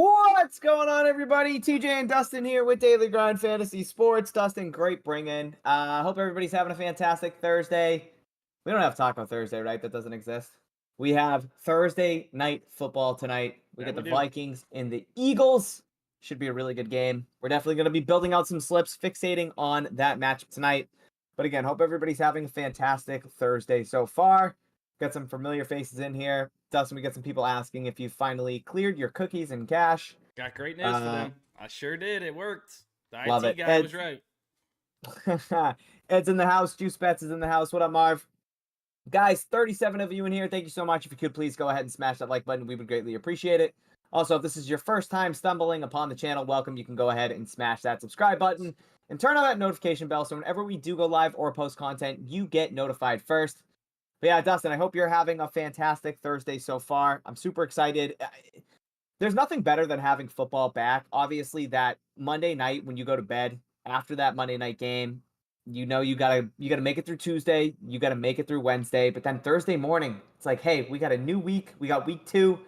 What's going on, everybody? TJ and Dustin here with Daily Grind Fantasy Sports. Dustin, great bring-in. Hope everybody's having a fantastic Thursday. We don't have Taco Thursday, right? That doesn't exist. We have Thursday night football tonight. We get the Vikings and the Eagles. Should be a really good game. We're definitely going to be building out some slips, fixating on that matchup tonight. But again, hope everybody's having a fantastic Thursday so far. Got some familiar faces in here. Dustin, we got some people asking if you finally cleared your cookies and cash. Got great news for them. I sure did. It worked. The Love IT it. guy was right. Ed's in the house. Juice Bets is in the house. What up, Marv? Guys, 37 of you in here. Thank you so much. If you could please go ahead and smash that like button, we would greatly appreciate it. Also, if this is your first time stumbling upon the channel, welcome. You can go ahead and smash that subscribe button and turn on that notification bell so whenever we do go live or post content, you get notified first. But yeah, Dustin, I hope you're having a fantastic Thursday so far. I'm super excited. There's nothing better than having football back. Obviously, that Monday night when you go to bed after that Monday night game, you know you gotta make it through Tuesday, you gotta make it through Wednesday, but then Thursday morning, it's like, hey, we got a new week, we got week 2,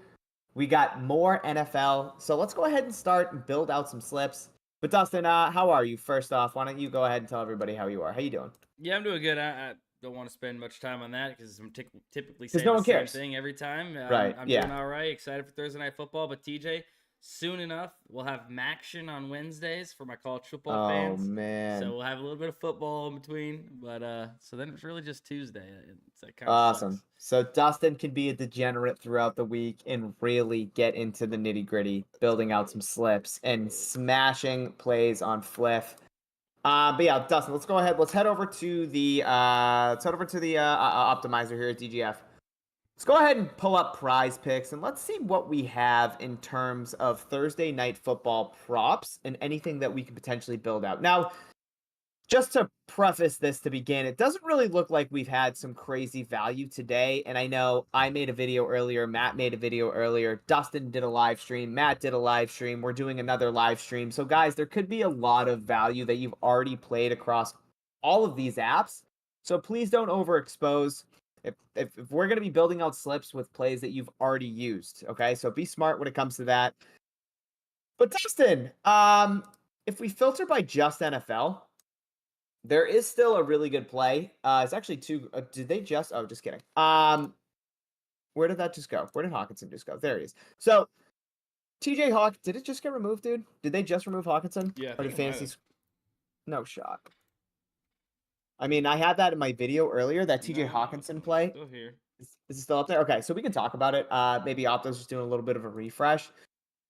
we got more NFL. So let's go ahead and start and build out some slips. But Dustin, how are you? First off, why don't you go ahead and tell everybody how you are? How you doing? Yeah, I'm doing good. I don't want to spend much time on that because I'm typically saying no the one same cares. thing every time. Right. I'm yeah. doing all right. Excited for Thursday Night Football. But TJ, soon enough, we'll have Maction on Wednesdays for my college football fans. Oh, man. So we'll have a little bit of football in between. But so then it's really just Tuesday. It's like awesome. sucks. So Dustin can be a degenerate throughout the week and really get into the nitty-gritty, building out some slips and smashing plays on Fliff. But yeah, Dustin, let's go ahead. Let's head over to the optimizer here at DGF. Let's go ahead and pull up PrizePicks and let's see what we have in terms of Thursday night football props and anything that we can potentially build out. Now, just to preface this to begin, it doesn't really look like we've had some crazy value today. And I know I made a video earlier, Matt made a video earlier, Dustin did a live stream, Matt did a live stream, we're doing another live stream. So guys, there could be a lot of value that you've already played across all of these apps. So please don't overexpose. If we're going to be building out slips with plays that you've already used, okay? So be smart when it comes to that. But Dustin, if we filter by just NFL, there is still a really good play. It's actually two. Did they just? Oh, just kidding. Where did that just go? Where did Hawkinson just go? There he is. So, TJ Hawk, did it just get removed, dude? Did they just remove Hawkinson? Yeah. Or the fantasy? No shot. I mean, I had that in my video earlier. That TJ Hawkinson play. Still here. Is it still up there? Okay, so we can talk about it. Maybe Opto's just doing a little bit of a refresh.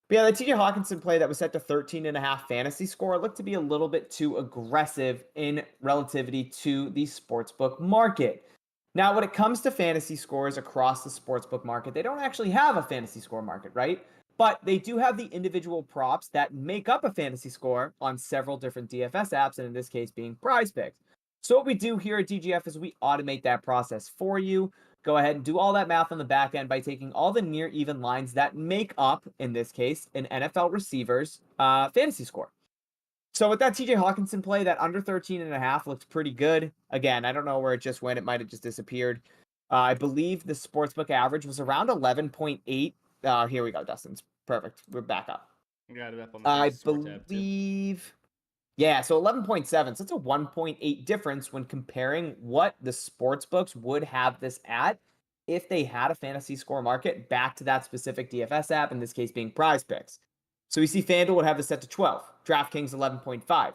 But yeah, the TJ Hawkinson play that was set to 13.5 fantasy score looked to be a little bit too aggressive in relativity to the sportsbook market. Now, when it comes to fantasy scores across the sportsbook market, they don't actually have a fantasy score market, right? But they do have the individual props that make up a fantasy score on several different DFS apps, and in this case being PrizePicks. So what we do here at DGF is we automate that process for you. Go ahead and do all that math on the back end by taking all the near even lines that make up, in this case, an NFL receiver's fantasy score. So with that TJ Hawkinson play, that under 13.5 looks pretty good. Again, I don't know where it just went. It might have just disappeared. I believe the sportsbook average was around 11.8. Here we go, Dustin's perfect. We're back up. Got it up on the I tab, believe... Yeah, so 11.7. So it's a 1.8 difference when comparing what the sports books would have this at if they had a fantasy score market back to that specific DFS app, in this case being PrizePicks. So we see FanDuel would have this set to 12, DraftKings 11.5,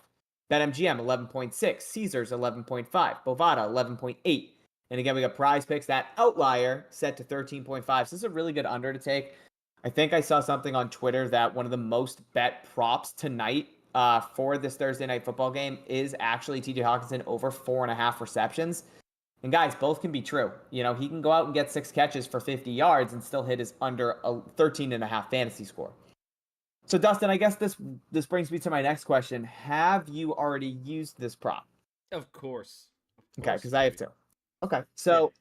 BetMGM 11.6, Caesars 11.5, Bovada 11.8. And again, we got PrizePicks, that outlier, set to 13.5. So this is a really good under to take. I think I saw something on Twitter that one of the most bet props tonight for this Thursday night football game is actually TJ Hawkinson over 4.5 receptions. And guys, both can be true. You know, he can go out and get 6 catches for 50 yards and still hit his under a 13.5 fantasy score. So Dustin, I guess this brings me to my next question. Have you already used this prop? Of course. Okay, because I have to. Okay, so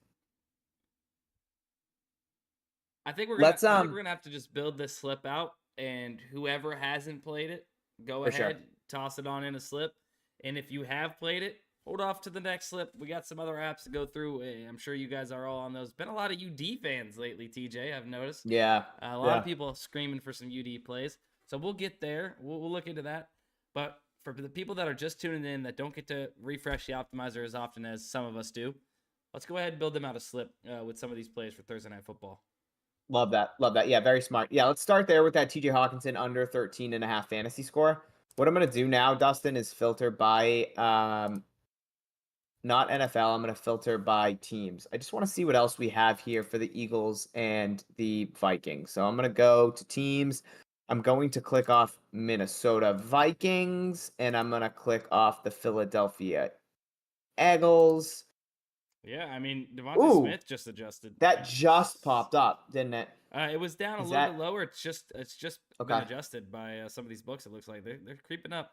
I think we're gonna have to just build this slip out, and whoever hasn't played it, go ahead, toss it on in a slip. And if you have played it, hold off to the next slip. We got some other apps to go through. I'm sure you guys are all on those. Been a lot of UD fans lately, TJ, I've noticed. Yeah. A lot of people screaming for some UD plays. So we'll get there. We'll look into that. But for the people that are just tuning in that don't get to refresh the optimizer as often as some of us do, let's go ahead and build them out a slip with some of these plays for Thursday Night Football. Love that. Love that. Yeah, very smart. Yeah, let's start there with that TJ Hawkinson under 13.5 fantasy score. What I'm going to do now, Dustin, is filter by not NFL. I'm going to filter by teams. I just want to see what else we have here for the Eagles and the Vikings. So I'm going to go to teams. I'm going to click off Minnesota Vikings, and I'm going to click off the Philadelphia Eagles. Yeah, I mean, Devonta Smith just adjusted. That just popped up, didn't it? It was down a little bit lower. It's just been adjusted by some of these books. It looks like they're creeping up.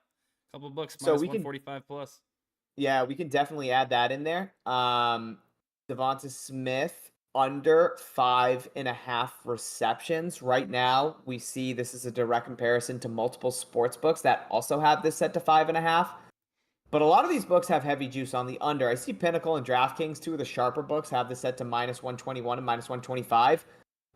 A couple books minus 145 plus. Yeah, we can definitely add that in there. Devonta Smith under 5.5 receptions. Right now, we see this is a direct comparison to multiple sports books that also have this set to 5.5. But a lot of these books have heavy juice on the under. I see Pinnacle and DraftKings, two of the sharper books, have this set to minus 121 and minus 125.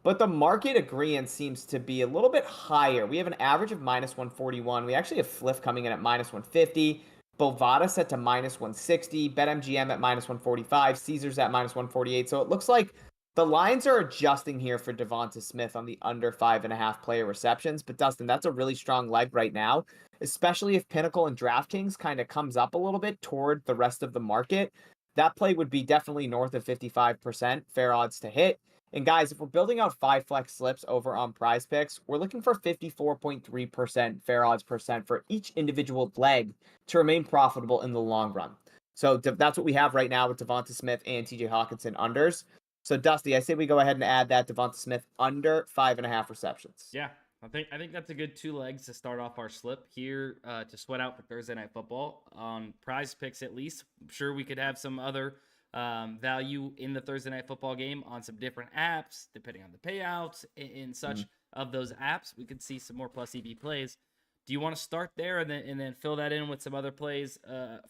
But the market agreement seems to be a little bit higher. We have an average of minus 141. We actually have Fliff coming in at minus 150. Bovada set to minus 160. BetMGM at minus 145. Caesars at minus 148. So it looks like the lines are adjusting here for Devonta Smith on the under 5.5 player receptions. But Dustin, that's a really strong leg right now, especially if Pinnacle and DraftKings kind of comes up a little bit toward the rest of the market. That play would be definitely north of 55% fair odds to hit. And guys, if we're building out 5 flex slips over on PrizePicks, we're looking for 54.3% fair odds percent for each individual leg to remain profitable in the long run. So that's what we have right now with Devonta Smith and TJ Hawkinson unders. So Dusty, I say we go ahead and add that Devonta Smith under 5.5 receptions. Yeah, I think that's a good 2 legs to start off our slip here to sweat out for Thursday Night Football on PrizePicks at least. I'm sure we could have some other value in the Thursday Night Football game on some different apps, depending on the payouts and such of those apps. We could see some more plus EV plays. Do you want to start there and then fill that in with some other plays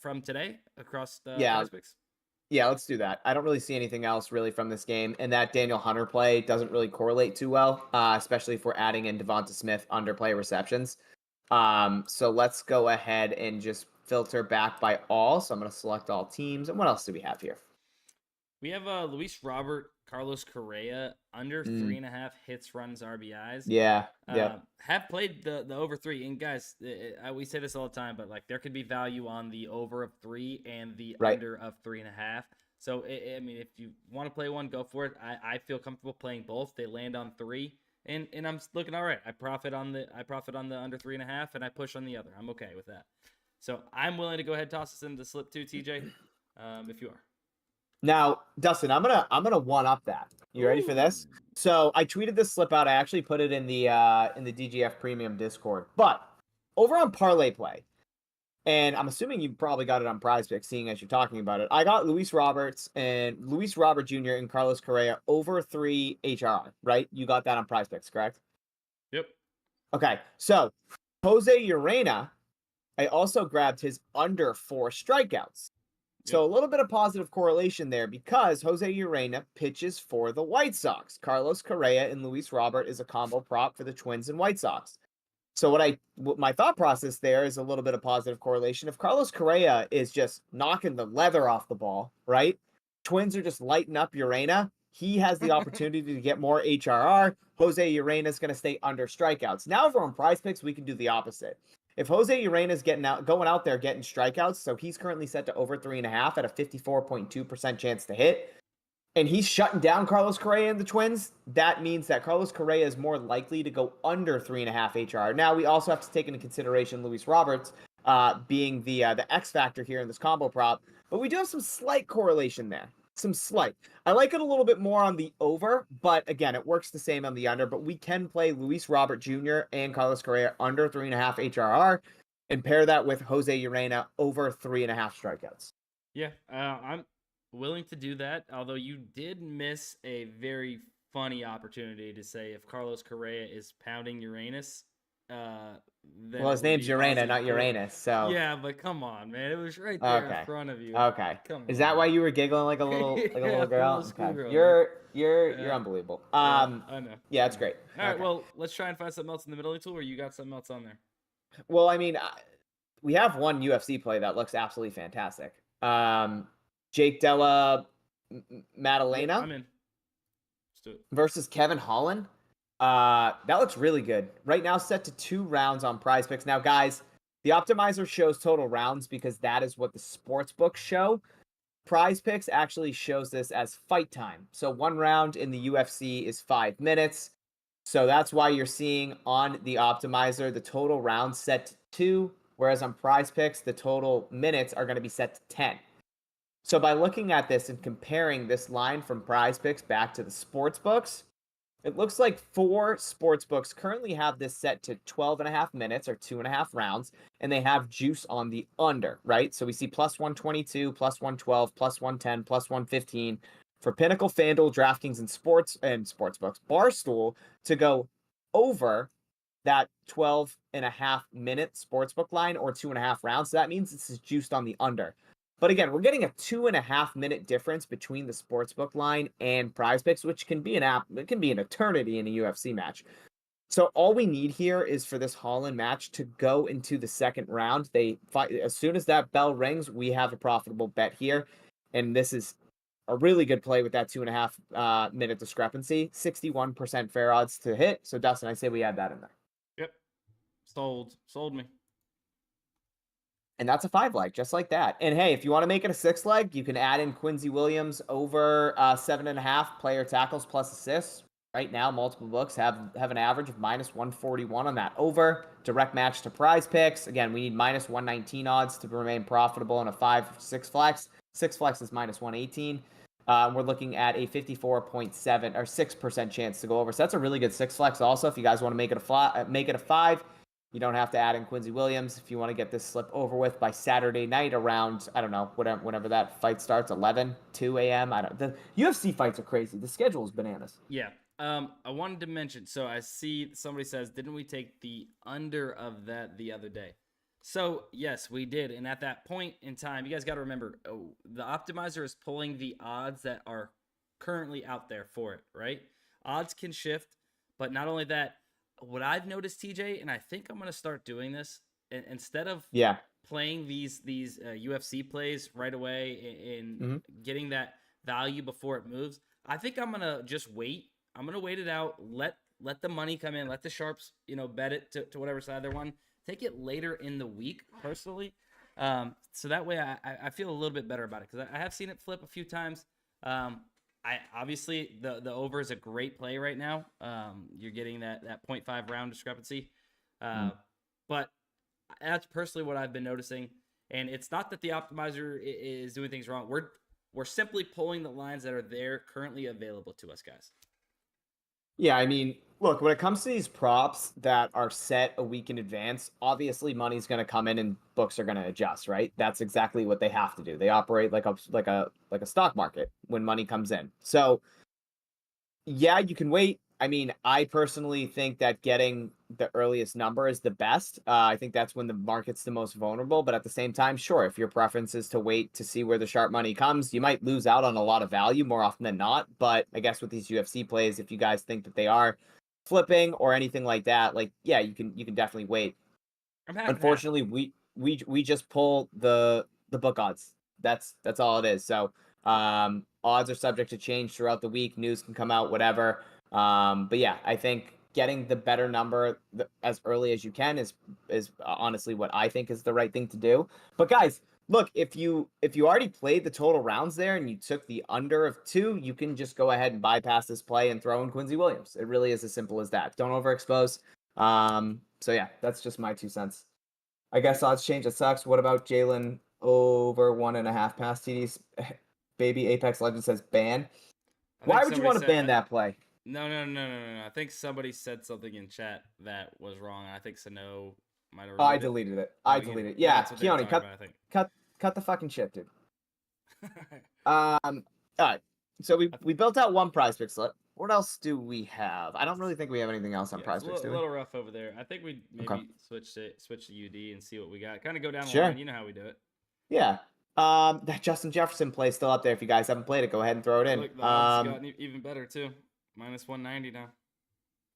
from today across the PrizePicks? Yeah, let's do that. I don't really see anything else really from this game, and that Daniel Hunter play doesn't really correlate too well, especially if we're adding in Devonta Smith underplay receptions. So let's go ahead and just filter back by all. So I'm going to select all teams. And what else do we have here? We have Luis Robert, Carlos Correa, under 3.5 hits, runs, RBIs. Yeah. Have played the over 3. And guys, we say this all the time, but like there could be value on the over of 3 and the under of 3.5. So I mean, if you want to play one, go for it. I feel comfortable playing both. They land on 3, and I'm looking all right. I profit on the under 3.5, and I push on the other. I'm okay with that. So I'm willing to go ahead and toss this into the slip too, TJ. If you are. Now, Dustin, I'm gonna one up that. You ready for this? So I tweeted this slip out. I actually put it in the DGF Premium Discord. But over on ParlayPlay, and I'm assuming you probably got it on PrizePicks, seeing as you're talking about it. I got Luis Robert Jr. and Carlos Correa over 3 HRR. Right? You got that on PrizePicks, correct? Yep. Okay. So Jose Urena, I also grabbed his under 4 strikeouts. So a little bit of positive correlation there because Jose Urena pitches for the White Sox. Carlos Correa and Luis Robert is a combo prop for the Twins and White Sox. So what my thought process there is a little bit of positive correlation. If Carlos Correa is just knocking the leather off the ball, right? Twins are just lighting up Urena. He has the opportunity to get more HRR. Jose Urena is going to stay under strikeouts. Now, if we're on PrizePicks, we can do the opposite. If Jose Urena is going out there getting strikeouts, so he's currently set to over 3.5 at a 54.2% chance to hit, and he's shutting down Carlos Correa and the Twins, that means that Carlos Correa is more likely to go under 3.5 HR. Now, we also have to take into consideration Luis Roberts being the X factor here in this combo prop, but we do have some slight correlation there. Some slight. I like it a little bit more on the over, but again, it works the same on the under. But we can play Luis Robert Jr. and Carlos Correa under 3.5 HRR and pair that with Jose Urena over 3.5 strikeouts. Yeah, I'm willing to do that. Although you did miss a very funny opportunity to say if Carlos Correa is pounding Uranus, then Well, it his would name's be Urana, positive not 4. Uranus. So Yeah, but come on, man. It was right there in okay, front of you. okay. Come Is that on. why you were giggling like a Yeah, little like a little girl? Okay, schoolgirl, dude. you're Yeah, unbelievable. yeah, I know. Yeah, I it's know. great. All right, Okay. well, let's try and find something else in the middle tool, or you got something else on there? Well, I mean, we have one UFC play that looks absolutely fantastic. Jake Della Yep, Maddalena I'm in. Let's do it. versus Kevin Holland. That looks really good. Right now, set to 2 rounds on PrizePicks. Now, guys, the optimizer shows total rounds because that is what the sports books show. PrizePicks actually shows this as fight time. So 1 round in the UFC is 5 minutes. So that's why you're seeing on the optimizer the total rounds set to 2, whereas on PrizePicks the total minutes are going to be set to 10. So by looking at this and comparing this line from PrizePicks back to the sports books, it looks like 4 sports books currently have this set to 12.5 minutes or 2.5 rounds, and they have juice on the under, right? So we see plus 122, plus 112, plus 110, plus 115 for Pinnacle, FanDuel, DraftKings, and sports books. Barstool to go over that 12.5 minute sportsbook line or 2.5 rounds. So that means this is juiced on the under. But again, we're getting a 2.5 minute difference between the sportsbook line and PrizePicks, which can be it can be an eternity in a UFC match. So all we need here is for this Holland match to go into the second round. They fight as soon as that bell rings. We have a profitable bet here, and this is a really good play with that 2.5 minute discrepancy. 61% fair odds to hit. So Dustin, I say we add that in there. Yep. Sold me. And that's a 5 leg, just like that. And hey, if you want to make it a 6 leg, you can add in Quincy Williams over 7.5 player tackles plus assists. Right now, multiple books have an average of minus 141 on that over. Direct match to PrizePicks. Again, we need minus 119 odds to remain profitable in a 5-6 flex. 6 flex is minus 118. We're looking at a 54.7 or 6% chance to go over. So that's a really good 6 flex. Also, if you guys want to make it a 5. You don't have to add in Quincy Williams if you want to get this slip over with by Saturday night around, I don't know, whenever that fight starts, 2 a.m. The UFC fights are crazy. The schedule is bananas. Yeah. I wanted to mention, so I see somebody says, didn't we take the under of that the other day? So, yes, we did. And at that point in time, you guys got to remember, the optimizer is pulling the odds that are currently out there for it, right? Odds can shift, but not only that, what I've noticed, TJ, and I think I'm going to start doing this, instead of playing these UFC plays right away and getting that value before it moves, I think I'm going to just wait. I'm going to wait it out, let the money come in, let the sharps, bet it to whatever side they're on. Take it later in the week, personally. So that way I feel a little bit better about it, because I have seen it flip a few times. I obviously the over is a great play right now. You're getting that 0.5 round discrepancy, but that's personally what I've been noticing. And it's not that the optimizer is doing things wrong. We're simply pulling the lines that are there currently available to us, guys. Yeah, I mean, look, when it comes to these props that are set a week in advance, obviously money's going to come in and books are going to adjust, right? That's exactly what they have to do. They operate like a stock market when money comes in. So, yeah, you can wait. I mean, I personally think that getting the earliest number is the best. I think that's when the market's the most vulnerable. But at the same time, sure, if your preference is to wait to see where the sharp money comes, you might lose out on a lot of value more often than not. But I guess with these UFC plays, if you guys think that they are flipping or anything like that, like, yeah, you can definitely wait. Unfortunately, we just pull the book odds. That's all it is. So odds are subject to change throughout the week. News can come out, whatever. But yeah, I think getting the better number as early as you can is honestly what I think is the right thing to do. But guys, look, if you already played the total rounds there and you took the under of 2, you can just go ahead and bypass this play and throw in Quincy Williams. It really is as simple as that. Don't overexpose. So yeah, that's just my 2 cents. I guess odds change. It sucks. What about Jalen over 1.5 pass TDs? Baby Apex Legend says ban. Why would you want to ban that play? No. I think somebody said something in chat that was wrong. I think Sano might have. I deleted it. I deleted it. Yeah, Keone, cut the fucking shit, dude. All right. So we built out one PrizePicks slip. What else do we have? I don't really think we have anything else on It's PrizePicks, do a we? little rough over there. I think we Okay. maybe switch to UD and see what we got. Kind of go down the Sure. line. You know how we do it. Yeah. That Justin Jefferson play is still up there. If you guys haven't played it, go ahead and throw it in. Look, the odds gotten even better too. Minus 190 now.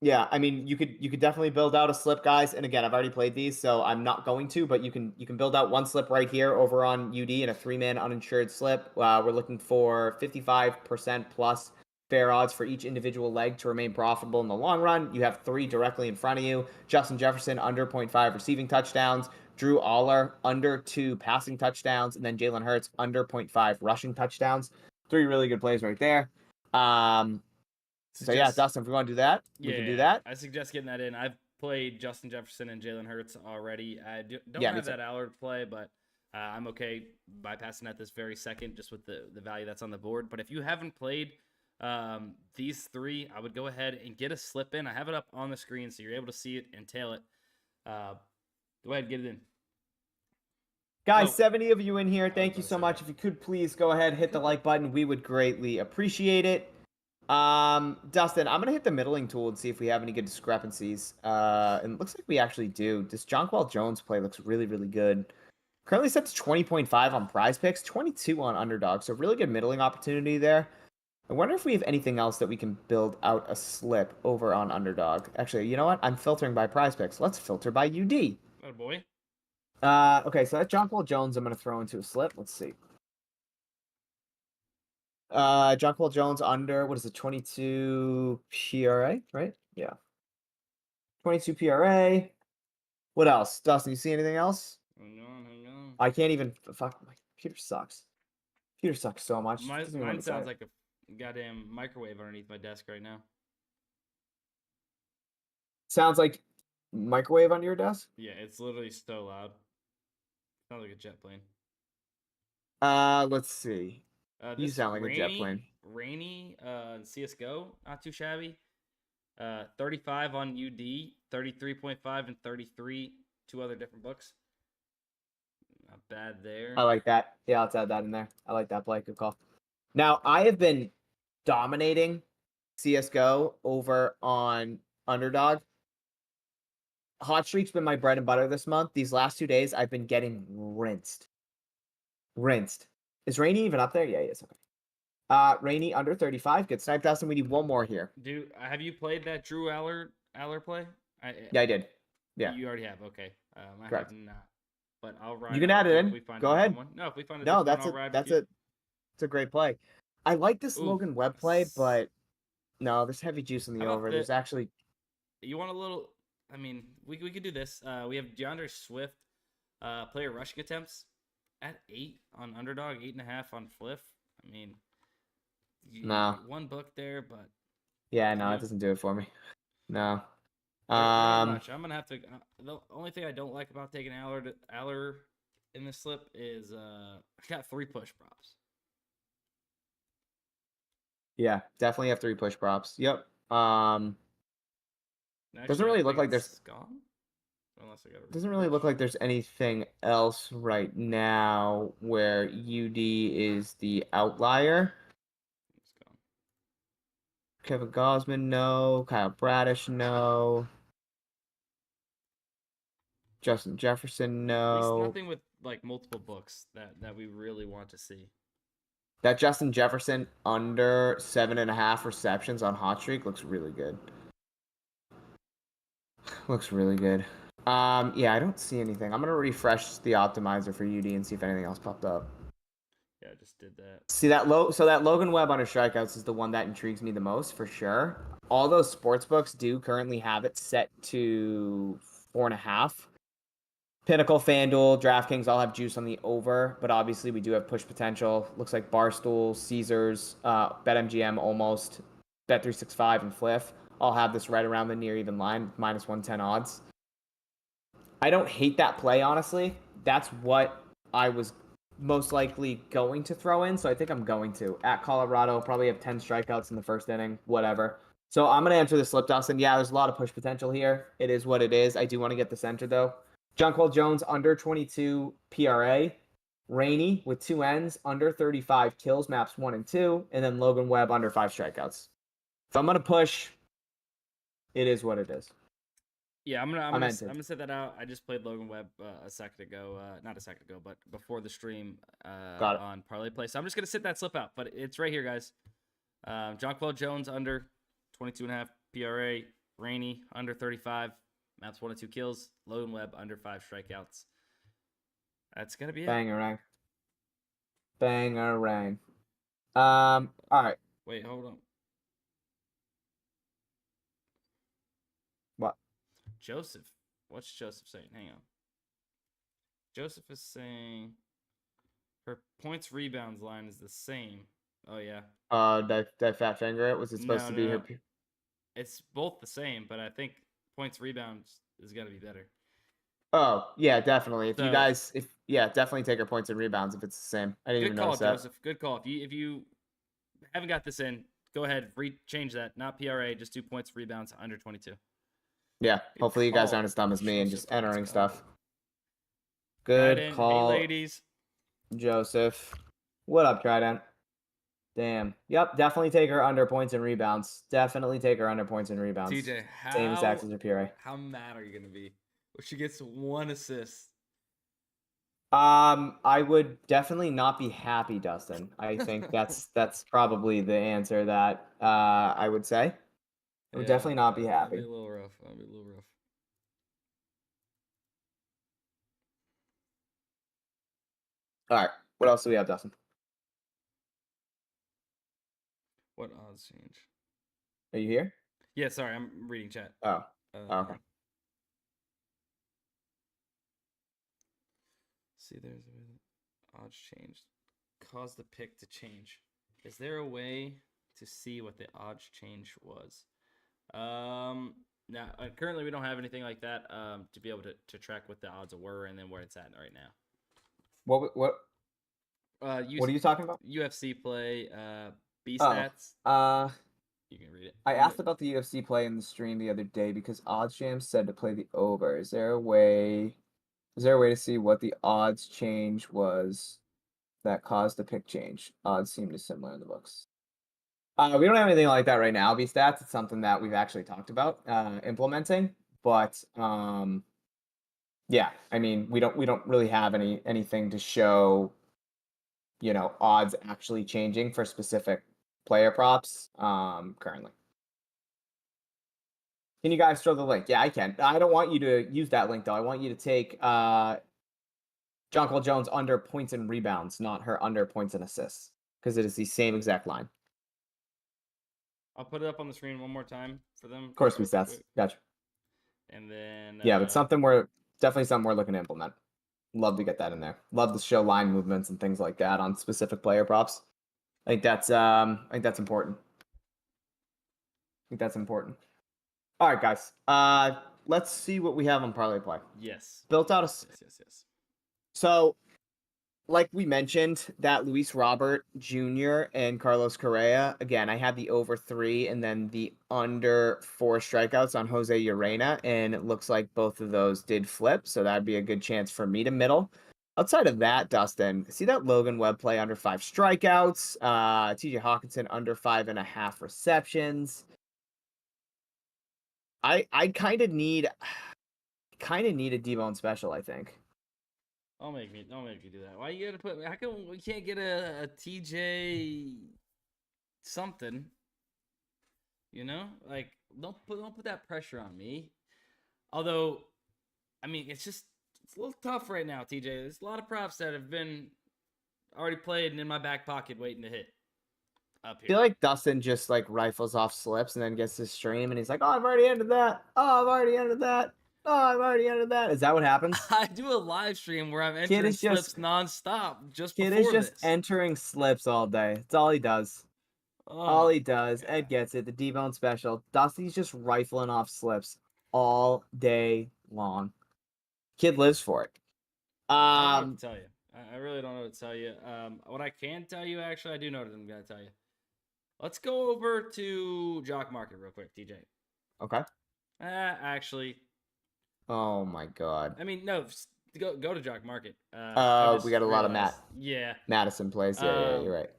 Yeah, I mean, you could definitely build out a slip, guys. And again, I've already played these, so I'm not going to. But you can build out one slip right here over on UD in a 3-man uninsured slip. We're looking for 55% plus fair odds for each individual leg to remain profitable in the long run. You have 3 directly in front of you. Justin Jefferson under 0.5 receiving touchdowns. Drew Aller under 2 passing touchdowns, and then Jalen Hurts under 0.5 rushing touchdowns. 3 really good plays right there. So yeah, Dustin, if we want to do that, we can do that. I suggest getting that in. I've played Justin Jefferson and Jalen Hurts already. I don't Yeah, me have too. that Allard play, but I'm okay bypassing that this very second just with the value that's on the board. But if you haven't played these 3, I would go ahead and get a slip in. I have it up on the screen so you're able to see it and tail it. Go ahead, get it in. Guys, 70 of you in here. Thank you so much. If you could please go ahead, hit the like button. We would greatly appreciate it. Dustin, I'm gonna hit the middling tool and see if we have any good discrepancies. And it looks like we actually do. This Jonquel Jones play looks really, really good. Currently set to 20.5 on PrizePicks, 22 on Underdog. So really good middling opportunity there. I wonder if we have anything else that we can build out a slip over on Underdog. Actually, you know what? I'm filtering by PrizePicks. Let's filter by UD. Oh boy. Okay, so that Jonquel Jones I'm gonna throw into a slip. Let's see. Jonquel Jones under, what is it, 22 PRA, right? Yeah. 22 PRA. What else? Dustin, you see anything else? Hang on. I can't even, fuck, my computer sucks. Computer sucks so much. Mine sounds like a goddamn microwave underneath my desk right now. Sounds like microwave under your desk? Yeah, it's literally so loud. Sounds like a jet plane. Let's see. You sound like a jet plane. Rainy, CSGO, not too shabby. 35 on UD, 33.5 and 33, 2 other different books. Not bad there. I like that. Yeah, let's add that in there. I like that play. Good call. Now, I have been dominating CSGO over on Underdog. Hot Streak's been my bread and butter this month. These last 2 days, I've been getting rinsed. Is Rainy even up there? Yeah, he is. Okay. Rainy under 35. Good snipe, Dustin. We need one more here. Dude, have you played that Drew Aller play? Yeah, I did. Yeah. You already have. Okay. I Correct. have not. But I'll ride. You can add it in. Go ahead. No, if we find no, that's a great play. I like this Logan Webb play, but no, there's heavy juice in the over. There's actually. You want a little? I mean, we could do this. We have DeAndre Swift, player rushing attempts at 8 on Underdog, 8.5 on Fliff. I mean, no, one book there, but yeah, no, it doesn't do it for me. No. Much. I'm gonna have to. The only thing I don't like about taking Aller in this slip is I got 3 push props. Yeah, definitely have 3 push props. Yep. Doesn't really look like there's. Doesn't really look like there's anything else right now where UD is the outlier. Kevin Gosman, no. Kyle Bradish, no. Justin Jefferson, no. There's nothing with like multiple books that we really want to see. That Justin Jefferson under 7.5 receptions on Hot Streak looks really good. Looks really good. Yeah, I don't see anything. I'm gonna refresh the optimizer for UD and see if anything else popped up. Yeah, I just did that. See that so that Logan Webb under strikeouts is the one that intrigues me the most for sure. All those sports books do currently have it set to 4.5. Pinnacle, FanDuel, DraftKings all have juice on the over, but obviously we do have push potential. Looks like Barstool, Caesars, BetMGM almost, Bet365, and Fliff all have this right around the near even line, minus 110 odds. I don't hate that play, honestly. That's what I was most likely going to throw in, so I think I'm going to. At Colorado, probably have 10 strikeouts in the first inning, whatever. So I'm going to enter the slip, Dustin. Yeah, there's a lot of push potential here. It is what it is. I do want to get the center, though. Jonquel Jones, under 22 PRA. Rainey, with 2 ends, under 35 kills, maps 1 and 2. And then Logan Webb, under 5 strikeouts. If I'm gonna push, it is what it is. Yeah, I'm gonna set that out. I just played Logan Webb a second ago, not a second ago, but before the stream on ParlayPlay. So I'm just gonna sit that slip out, but it's right here, guys. Jonquel Jones under 22.5 PRA, Rainey under 35, Maps 1 and 2 kills, Logan Webb under 5 strikeouts. That's gonna be it. Bangarang. Bangarang. All right. Wait, hold on. What? Joseph. What's Joseph saying? Hang on. Joseph is saying her points rebounds line is the same. Oh yeah. Did I fat finger it? Was it supposed to be her? It's both the same, but I think points rebounds is gonna be better. Oh yeah, definitely. If you guys, definitely take her points and rebounds if it's the same. I didn't even notice that. Good call, Joseph. Good call. If you haven't got this in, go ahead, change that. Not PRA, just 2 points rebounds under 22. Yeah, hopefully you guys aren't as dumb as me and just entering stuff. Good call. Hey, ladies. Joseph. What up, Trident? Damn. Yep, definitely take her under points and rebounds. Definitely take her under points and rebounds. TJ, same exact as her PRA. How mad are you going to be if she gets 1 assist? I would definitely not be happy, Dustin. I think that's probably the answer that I would say. I would definitely not be happy. That'd be a little rough. All right. What else do we have, Dustin? What odds change? Are you here? Yeah, sorry. I'm reading chat. Oh. Okay. See, there's odds changed. Cause the pick to change. Is there a way to see what the odds change was? Now, currently we don't have anything like that to be able to track what the odds were and then where it's at right now. What what are you talking about? UFC play, B stats. You can read it. I asked about the UFC play in the stream the other day because OddsJam said to play the over. Is there a way to see what the odds change was that caused the pick change? Odds seem to similar in the books. We don't have anything like that right now. B stats, it's something that we've actually talked about implementing, but yeah, I mean, we don't really have anything to show, odds actually changing for specific player props currently. Can you guys throw the link? Yeah, I can. I don't want you to use that link though. I want you to take Jonquel Jones under points and rebounds, not her under points and assists, because it is the same exact line. I'll put it up on the screen one more time for them. Of course, stats. Gotcha. And then yeah, but definitely something we're looking to implement. Love to get that in there. Love to show line movements and things like that on specific player props. I think that's important. All right, guys. Let's see what we have on ParlayPlay. Yes. Built out Yes. So, like we mentioned, that Luis Robert Jr. and Carlos Correa. Again, I had the over 3 and then the under 4 strikeouts on Jose Urena, and it looks like both of those did flip, so that'd be a good chance for me to middle. Outside of that, Dustin, see that Logan Webb play under 5 strikeouts, TJ Hawkinson under 5.5 receptions. I kind of need a D-bone special, I think. Don't make me do that. Why you gotta put? How come we can't get a TJ something? Like don't put that pressure on me. Although, I mean, it's a little tough right now, TJ. There's a lot of props that have been already played and in my back pocket waiting to hit. Up here. I feel like Dustin just rifles off slips and then gets his stream and he's like, "Oh, I've already entered that. Oh, I've already entered that. Oh, I've already entered that." Is that what happens? I do a live stream where I'm entering slips nonstop. Kid is just entering slips all day. That's all he does. All he does. God. Ed gets it. The D-bone special. Dusty's just rifling off slips all day long. Kid lives for it. I don't know what to tell you. I really don't know what to tell you. What I can tell you, actually, I do know what I'm going to tell you. Let's go over to Jock Market real quick, TJ. Okay. Actually. Oh my God. I mean, no, go to Jock Market. We got a lot of Yeah. Madison plays. Yeah, you're right.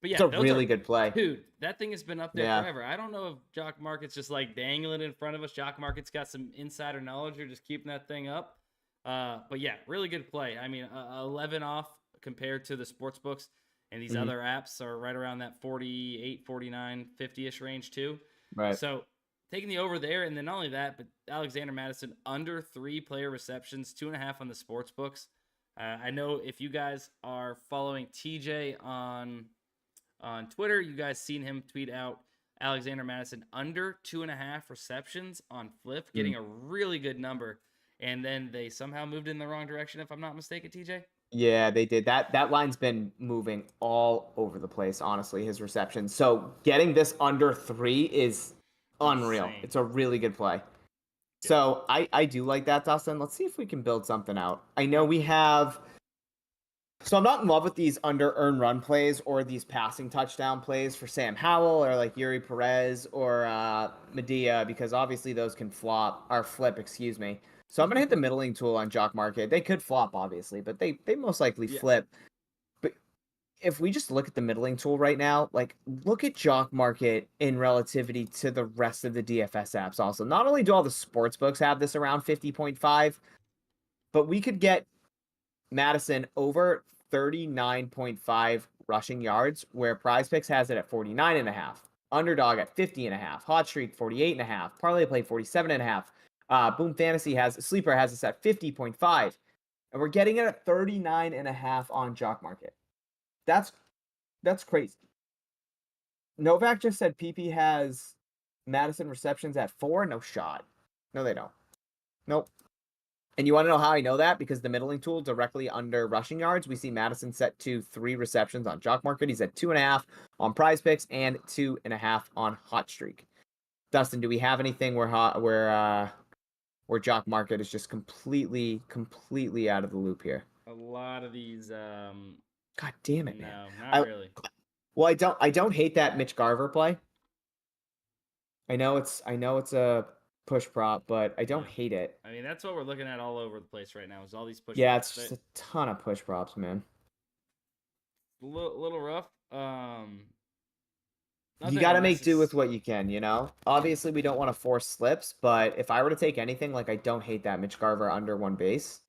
But It's yeah, a those really are, good play. dude, that thing has been up there Yeah. forever. I don't know if Jock Market's just like dangling in front of us. Jock Market's got some insider knowledge or just keeping that thing up. But yeah, really good play. I mean, 11 off compared to the sports books, and these other apps are right around that 48, 49, 50-ish range too. Right. So taking the over there, and then not only that, but Alexander Madison under 3 player receptions, 2.5 on the sports books. I know if you guys are following TJ on Twitter, you guys seen him tweet out Alexander Madison under 2.5 receptions on Fliff, getting a really good number. And then they somehow moved in the wrong direction, if I'm not mistaken, TJ. Yeah, they did. That line's been moving all over the place, honestly, his reception. So getting this under 3 is unreal. Insane. It's a really good play. So I do like that, Dustin. Let's see if we can build something out. I know we have. So I'm not in love with these under earn run plays or these passing touchdown plays for Sam Howell or like Yuri Perez or Medea, because obviously those can flip, excuse me. So I'm gonna hit the middling tool on Jock Market. They could flop, obviously, but they most likely flip. But if we just look at the middling tool right now, like look at Jock Market in relativity to the rest of the DFS apps. Also, not only do all the sports books have this around 50.5, but we could get Madison over 39.5 rushing yards, where PrizePicks has it at 49.5. Underdog at 50.5. Hot Streak 48.5. ParlayPlay 47.5. Boom Fantasy Sleeper has us at 50.5. And we're getting it at 39.5 on Jock Market. That's crazy. Novak just said PP has Madison receptions at 4. No shot. No, they don't. Nope. And you want to know how I know that? Because the middling tool directly under rushing yards, we see Madison set to 3 receptions on Jock Market. He's at 2.5 on PrizePicks and 2.5 on Hot Streak. Dustin, do we have anything where Jock Market is just completely out of the loop here? A lot of these. God damn it, man! No, not really. Well, I don't hate that Mitch Garver play. I know it's a push prop, but I don't hate it. I mean, that's what we're looking at all over the place right now. Is all these push. Yeah, props. it's just a ton of push props, man. Little rough. You got to make do with what you can, you know? Obviously, we don't want to force slips, but if I were to take anything, like I don't hate that Mitch Garver under 1 base.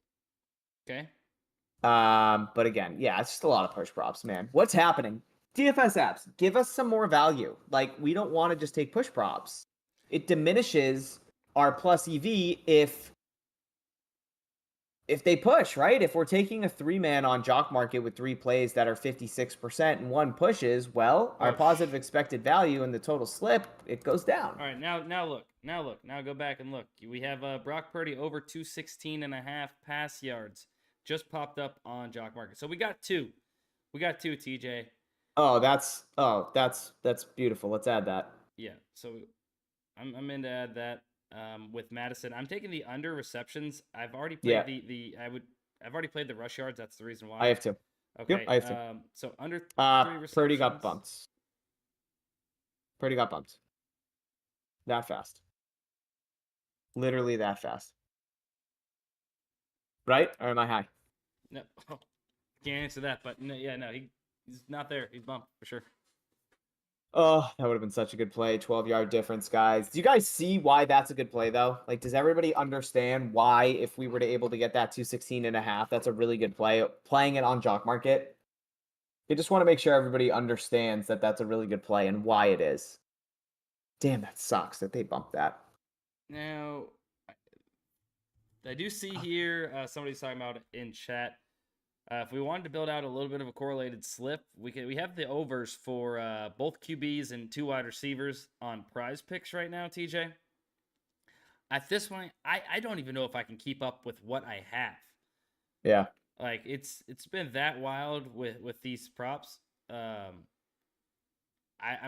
Okay. But again, yeah, it's just a lot of push props, man. What's happening? DFS apps, give us some more value. Like, we don't want to just take push props. It diminishes our plus EV if they push, right? If we're taking a 3-man on Jock Market with 3 plays that are 56% and 1 pushes, well, our positive expected value and the total slip, it goes down. All right, now look. Now go back and look. We have Brock Purdy over 216.5 pass yards just popped up on Jock Market. So we got 2. TJ. Oh, that's beautiful. Let's add that. Yeah. So I'm in to add that. With Madison, I'm taking the under receptions. I've already played I've already played the rush yards. That's the reason why. I have to. Okay. Yep, I have to. So under 3 receptions. Purdy got bumped. That fast. Literally that fast. Right? Or am I high? No, can't answer that. But no, he's not there. He's bumped for sure. Oh, that would have been such a good play. 12-yard difference, guys. Do you guys see why that's a good play, though? Like, does everybody understand why, if we were to able to get that 216.5, that's a really good play? Playing it on Jock Market. I just want to make sure everybody understands that that's a really good play and why it is. Damn, that sucks that they bumped that. Now, I do see here somebody's talking about it in chat. If we wanted to build out a little bit of a correlated slip, we have the overs for both QBs and 2 wide receivers on PrizePicks right now, TJ. At this point, I don't even know if I can keep up with what I have. Yeah. Like it's been that wild with these props. I'm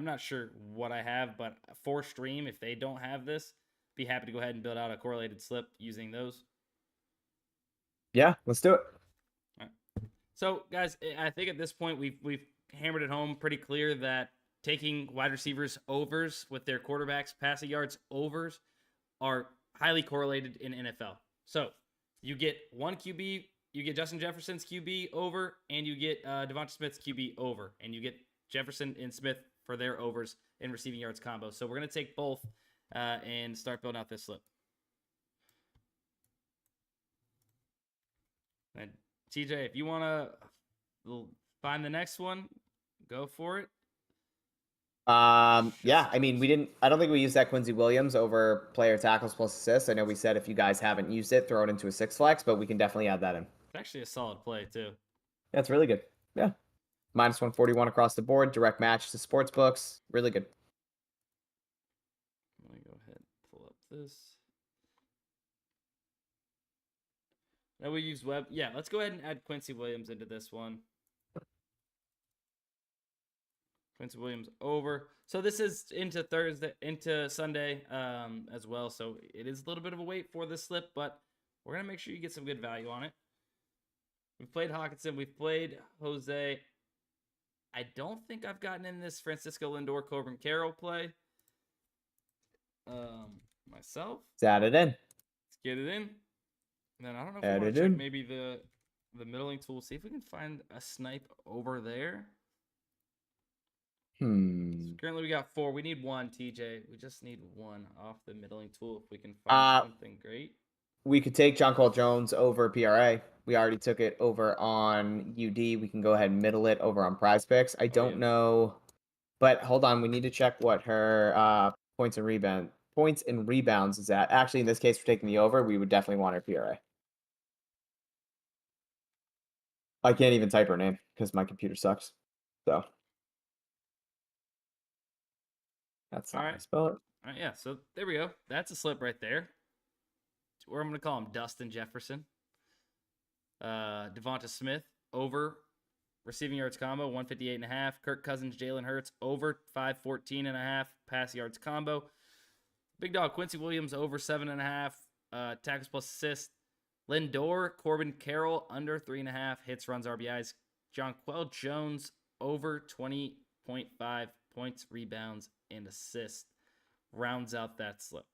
not sure what I have, but for stream, if they don't have this, be happy to go ahead and build out a correlated slip using those. Yeah, let's do it. All right. So, guys, I think at this point we've hammered it home pretty clear that taking wide receivers overs with their quarterbacks passing yards overs are highly correlated in NFL. So you get 1 QB, you get Justin Jefferson's QB over, and you get Devonta Smith's QB over, and you get Jefferson and Smith for their overs in receiving yards combo. So we're going to take both and start building out this slip. And TJ, if you want to find the next one, go for it. Yeah, I mean, I don't think we used that Quincy Williams over player tackles plus assists. I know we said if you guys haven't used it, throw it into a 6 flex, but we can definitely add that in. It's actually a solid play, too. That's really good. Yeah. Minus 141 across the board, direct match to sportsbooks. Really good. I'm going to go ahead and pull up this. Now we use web. Yeah, let's go ahead and add Quincy Williams into this one. Quincy Williams over. So this is into Sunday as well. So it is a little bit of a wait for this slip, but we're going to make sure you get some good value on it. We've played Hawkinson. We've played Jose. I don't think I've gotten in this Francisco Lindor, Corbin Carroll play myself. Let's add it in. Let's get it in. And then I don't know if we want to check maybe the middling tool. See if we can find a snipe over there. So currently we got 4. We need 1, TJ. We just need 1 off the middling tool if we can find something great. We could take John Cole Jones over PRA. We already took it over on UD. We can go ahead and middle it over on PrizePicks. I don't know, but hold on. We need to check what her points and rebounds is at. Actually, in this case, we're taking the over. We would definitely want her PRA. I can't even type her name because my computer sucks. So that's not how I spell it. All right, yeah. So there we go. That's a slip right there. Or I'm going to call him Dustin Jefferson. Devonta Smith over receiving yards combo 158.5. Kirk Cousins, Jalen Hurts over 514.5 pass yards combo. Big dog Quincy Williams over 7.5 tackles plus assist. Lindor, Corbin Carroll under 3.5 hits, runs, RBIs. Jonquel Jones over 20.5 points, rebounds, and assists. Rounds out that slip.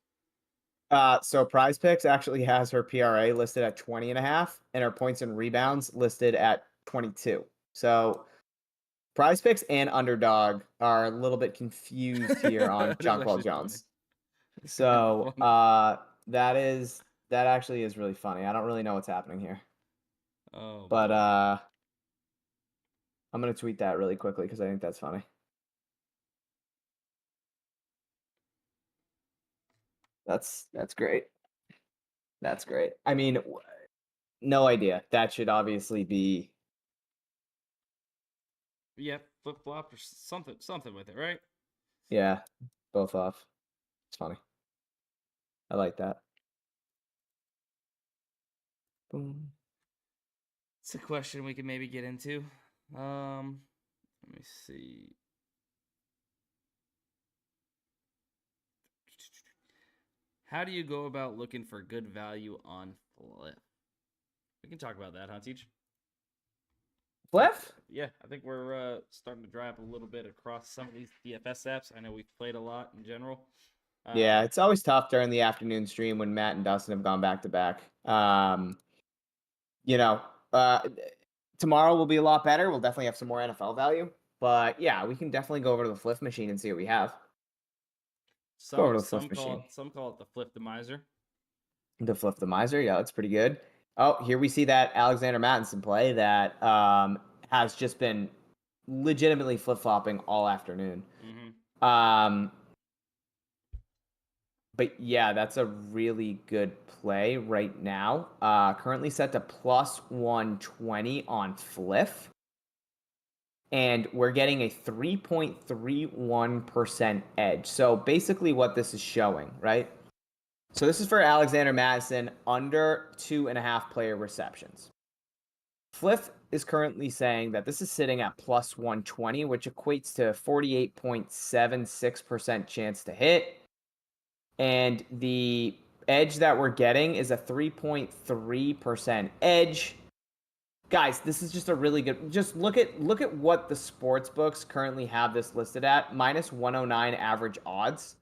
So PrizePicks actually has her PRA listed at 20.5 and her points and rebounds listed at 22. So PrizePicks and Underdog are a little bit confused here on Jonquel Jones. So that actually is really funny. I don't really know what's happening here. But I'm gonna tweet that really quickly because I think that's funny. That's great. That's great. I mean, no idea. That should obviously be. Yeah, flip flop or something with it, right? Yeah, both off. It's funny. I like that. Boom. It's a question we can maybe get into. Let me see. How do you go about looking for good value on Fliff? We can talk about that, huh, Teach? Fliff? Yeah, I think we're starting to dry up a little bit across some of these DFS apps. I know we've played a lot in general. Yeah, it's always tough during the afternoon stream when Matt and Dustin have gone back to back. Tomorrow will be a lot better. We'll definitely have some more NFL value. But yeah, we can definitely go over to the Fliff machine and see what we have. Some call it the Fliff-Optimizer. The Fliff-Optimizer, yeah, that's pretty good. Oh, here we see that Alexander Mattinson play that has just been legitimately flip-flopping all afternoon. But yeah, that's a really good play right now. Currently set to plus 120 on Fliff. And we're getting a 3.31% edge. So basically what this is showing, right? So this is for Alexander Madison under 2.5 player receptions. Fliff is currently saying that this is sitting at plus 120, which equates to 48.76% chance to hit. And the edge that we're getting is a 3.3% edge. Guys, this is just a really good. Just look at what the sports books currently have this listed at. Minus 109 average odds.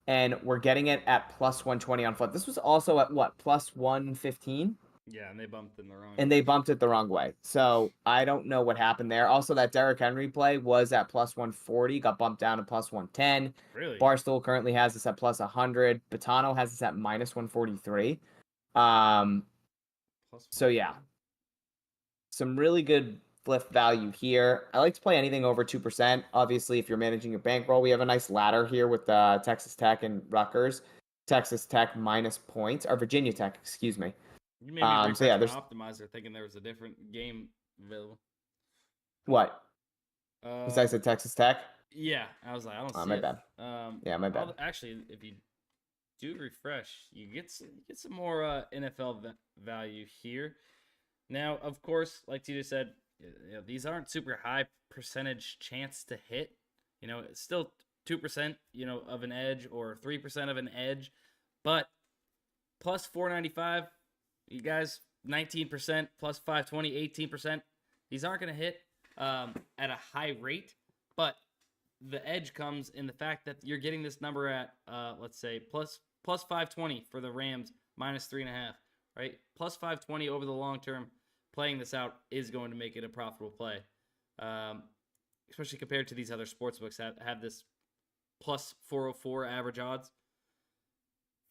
And we're getting it at plus 120 on Fliff. This was also at what? Plus 115? Yeah, and they bumped in the wrong. And they bumped it the wrong way. So I don't know what happened there. Also, that Derrick Henry play was at plus 140, got bumped down to plus 110. Really? Barstool currently has this at plus 100. Batano has this at minus 143. So yeah, some really good Fliff value here. I like to play anything over 2%. Obviously, if you're managing your bankroll, we have a nice ladder here with Texas Tech and Rutgers. Texas Tech minus points, or Virginia Tech, excuse me. You made me refresh yeah, my optimizer thinking there was a different game available. What? Because I said Texas Tech? Yeah, I was like, I don't see my it. bad. Yeah, my bad. Actually, if you do refresh, you get some more NFL value here. Now, of course, like TJ said, these aren't super high percentage chance to hit. It's still 2%, of an edge or 3% of an edge, but plus 495, you guys 19%, plus 520, 18%. These aren't going to hit at a high rate, but the edge comes in the fact that you're getting this number at let's say plus 520 for the Rams, minus 3.5, right? Plus 520 over the long term. Playing this out is going to make it a profitable play, especially compared to these other sportsbooks that have this plus 404 average odds.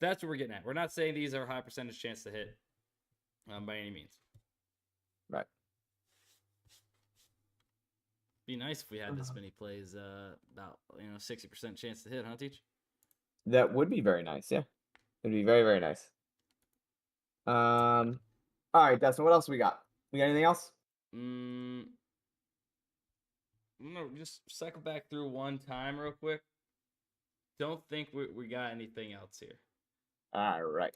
That's what we're getting at. We're not saying these are high percentage chance to hit by any means. Right. Be nice if we had this many plays, about 60% chance to hit, huh, Teach? That would be very nice. Yeah, it'd be very, very nice. All right, Dustin. What else we got? We got anything else? No, just cycle back through one time real quick. Don't think we got anything else here. All right.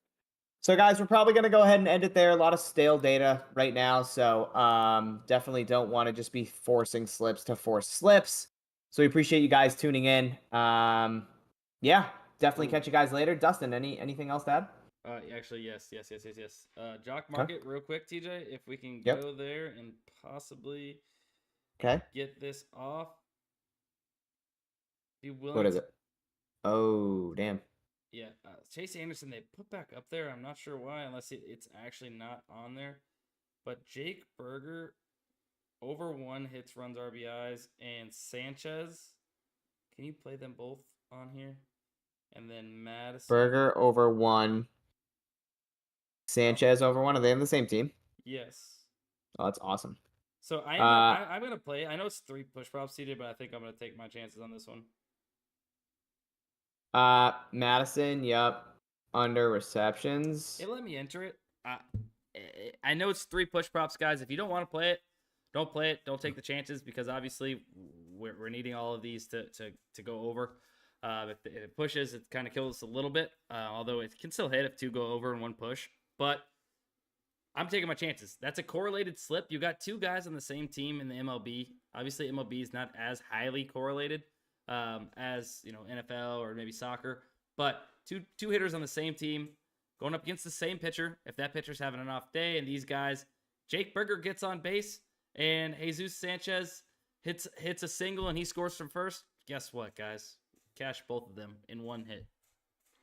So, guys, we're probably going to go ahead and end it there. A lot of stale data right now. So, definitely don't want to just be forcing slips to force slips. So, we appreciate you guys tuning in. Yeah, definitely catch you guys later. Dustin, anything else to add? Actually, yes. Jock Market, real quick, TJ, if we can go there and possibly get this off. Be willing. What is it? Oh, damn. Yeah, Chase Anderson, they put back up there. I'm not sure why, unless it's actually not on there. But Jake Berger, over 1 hits, runs, RBIs, and Sanchez. Can you play them both on here? And then Madison. Berger over 1. Sanchez over 1. Are they on the same team? Yes. Oh, that's awesome. So I'm gonna play. I know it's 3 push props, CJ, but I think I'm gonna take my chances on this one. Madison, yep. Under receptions. It let me enter it. I know it's 3 push props, guys. If you don't want to play it, don't play it. Don't take the chances, because obviously we're needing all of these to go over. If it pushes, it kind of kills us a little bit. Although it can still hit if 2 go over in 1 push. But I'm taking my chances. That's a correlated slip. You got 2 guys on the same team in the MLB. Obviously, MLB is not as highly correlated as NFL or maybe soccer. But two hitters on the same team going up against the same pitcher. If that pitcher's having an off day, and these guys, Jake Berger gets on base and Jesus Sanchez hits a single and he scores from first. Guess what, guys? Cash both of them in 1 hit.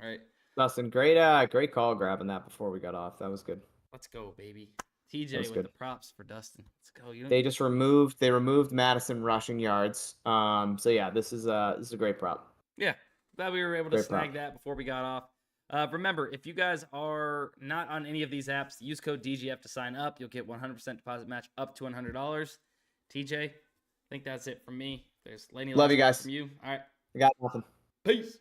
All right. Dustin, great call grabbing that before we got off. That was good. Let's go, baby. TJ with the props for Dustin. Let's go. They just removed Madison rushing yards. So yeah, this is a great prop. Yeah, glad we were able to snag that before we got off. Remember, if you guys are not on any of these apps, use code DGF to sign up. You'll get 100% deposit match up to $100. TJ, I think that's it from me. There's Laney. Love you guys. From you. All right. I got nothing. Peace.